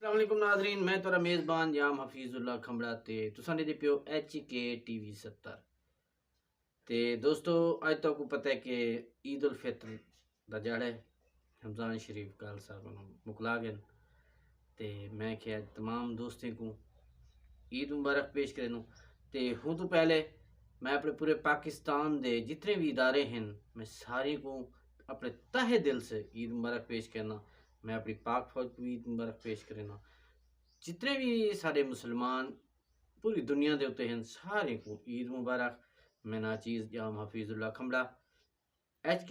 السلام علیکم ناظرین، میں تو میزبان جام حفیظ اللہ کھمبڑا تے تساں دے پیو HK TV 70 تے دوستو اج تو کو پتہ ہے کہ عید الفطر دا جڑا ہے رمضان شریف کال صاحب مکلا گئے تے میں کہ تمام دوستیں کو عید مبارک پیش کرنوں تے ہوں تو پہلے میں اپنے پورے پاکستان دے جتنے بھی ادارے ہیں میں ساری کو اپنے تہہ دل سے عید مبارک پیش کرنا. میں اپنی پاک فوج کو عید مبارک پیش کرنا. جتنے بھی سارے مسلمان پوری دنیا دے ہوتے ہیں سارے کو عید مبارک. میں ناچیز جام حفیظ اللہ کھمبڑا HK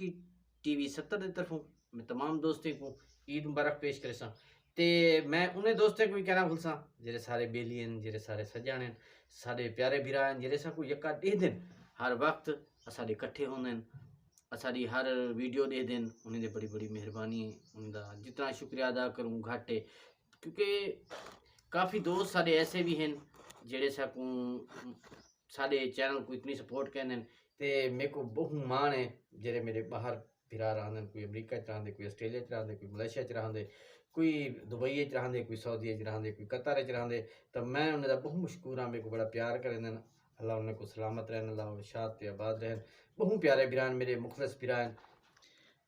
TV 70 دے طرفوں میں تمام دوستیں کو عید مبارک پیش کرے سا. تے میں انہیں دوستیں کو بھی کہنا بھول سا جڑے سارے بیلی ہیں، جڑے سارے سجان ہیں، سارے پیارے بھرا ہیں، جڑے سا کو یکا دے دن ہر وقت سارے کٹھے ہوندے ہیں، ساری ہر ویڈیو دے دن. انہیں دے بڑی بڑی مہربانی ہے، انہیں دا جتنا شکریہ ادا کروں گھاٹے، کیونکہ کافی دوست سارے ایسے بھی ہیں جڑے سا کو سارے چینل کو اتنی سپورٹ کرنے. تے میرے کو بہت مان ہے جڑے میرے باہر پھرا رہے ہیں، کوئی امریکہ چ رہے، کوئی آسٹریلیا چ رہے، کوئی ملیشیا چ رہے، کوئی دبئی چ رہے، کوئی سعودی چ رہے، کوئی قطر چ رہے. تو میں انہیں دا بہت مشکور ہاں، میرے کو بڑا پیار کریں. اللہ انہیں کو سلامت رہن، اللہ شاد تے آباد رہن. بہت پیارے بران میرے مخلص بران.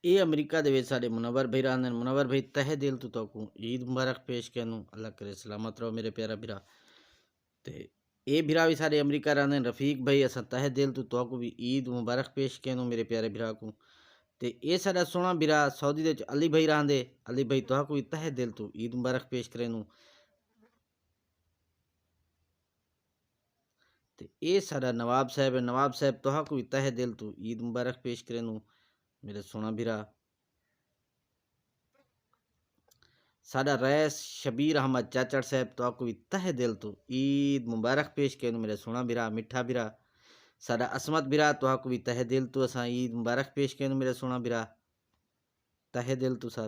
یہ امریکہ دے وچ سارے منور بھائی رہندے. منور بھائی تہہ دل تو کو عید مبارک پیش کرنوں. اللہ کرے سلامت رہو میرے پیارا بھرا. تے اے بھرا بھی سارے امریکہ رہندے. رفیق بھائی اساں تہہ دل تو کو بھی عید مبارک پیش کرنوں میرے پیارے بھرا کو. تے اے سارا سونا بھرا سعودی دے علی بھائی رہندے. علی بھائی کو بھی تہہ دل تو عید مبارک پیش کرنوں. تے اے سارا نواب صاحب ہے. نواب صاحب کو بھی تہہ دل تو عید مبارک پیش کرنوں میرے سونا بھرا. ساڈا رئیس شبیر احمد چاچڑ صاحب کو بھی تہہ دل تو عید مبارک پیش کرنوں میرے سونا بھرا میٹھا بھرا. ساڈا عصمت بھرا کو بھی تہہ دل تو اساں عید مبارک پیش کرنوں میرے سونا بھرا تہہ دل تو. سر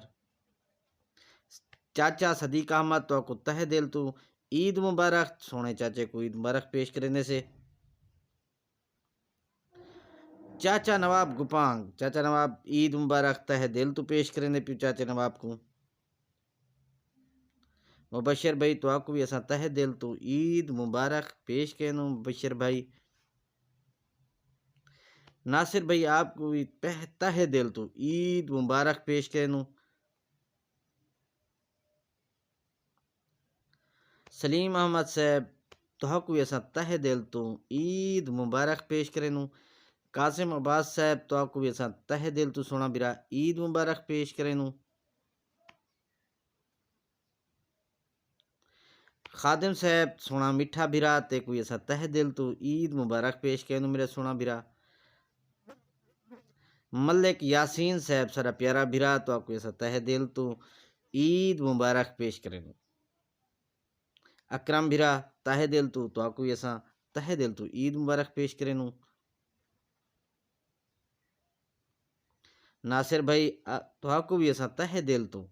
چاچا صدیق احمد کو تہہ دل تو عید مبارک. سونے چاچے کو عید مبارک پیش کرنے سے. چاچا نواب گپانگ چاچا نواب عید مبارک تہہ دل تو پیش کرنے پیو چاچے نواب کو. مبشر بھائی کو بھی اساں تہہ دل تو عید مبارک پیش کرنوں مبشر بھائی. ناصر بھائی کو بھی تہہ دل تو عید مبارک پیش کرنوں. سلیم احمد صاحب کو بھی اساں تہہ دل تو عید مبارک پیش کرنوں. قاسم عباس صاحب کو بھی اساں تہہ دل تو سونا بھرا عید مبارک پیش کرنوں. خادم صاحب سونا میٹھا بھرا تے کوئی اساں تہہ دل تو عید مبارک پیش کرنوں میرے سونا بھرا. ملک یاسین صاحب سارا پیارا بھرا کوئی اساں تہہ دل تو عید مبارک پیش کرنوں. اکرم بھرا تہہ دل تو کوئی اساں تہہ دل تو عید مبارک پیش کرنوں. ناصر بھائی کو بھی اساں تہہ دل تو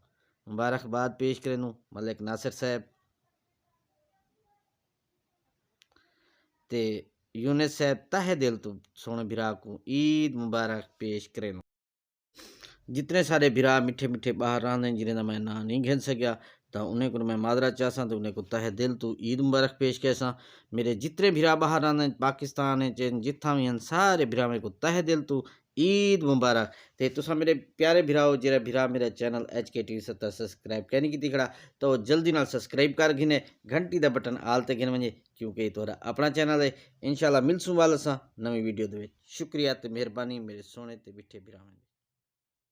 مبارکباد پیش کرنوں. ملک ناصر صاحب تے یونس صاحب تہہ دل تو سونے بھرا کو عید مبارک پیش کرنوں. جتنے سارے بھرا میٹھے میٹھے باہر رہندے جنہیں دا میں نام نہیں گھن سکیا تو انہیں کو میں معذرت چاہساں. تو انہیں کو تہہ دل تو عید مبارک پیش کیساں. میرے جتنے بھرا باہر رہندے پاکستان جتھاں بھی ہیں سارے بھرا میرے کو تہہ دل تو عید مبارک. تے تساں میرے پیارے بھراؤ جڑا بھرا میرا چینل HK TV 70 سبسکرائب کرنے کی کھڑا تو جلدی نال سبسکرائب کر گھنے گھنٹی دا بٹن آل تے گھن ونجے کیونکہ یہ تہاڈا اپنا چینل ہے. انشاءاللہ ملسوں والا سا نویں ویڈیو دے وچ. شکریہ تے مہربانی میرے سونے تے میٹھے بھراواں.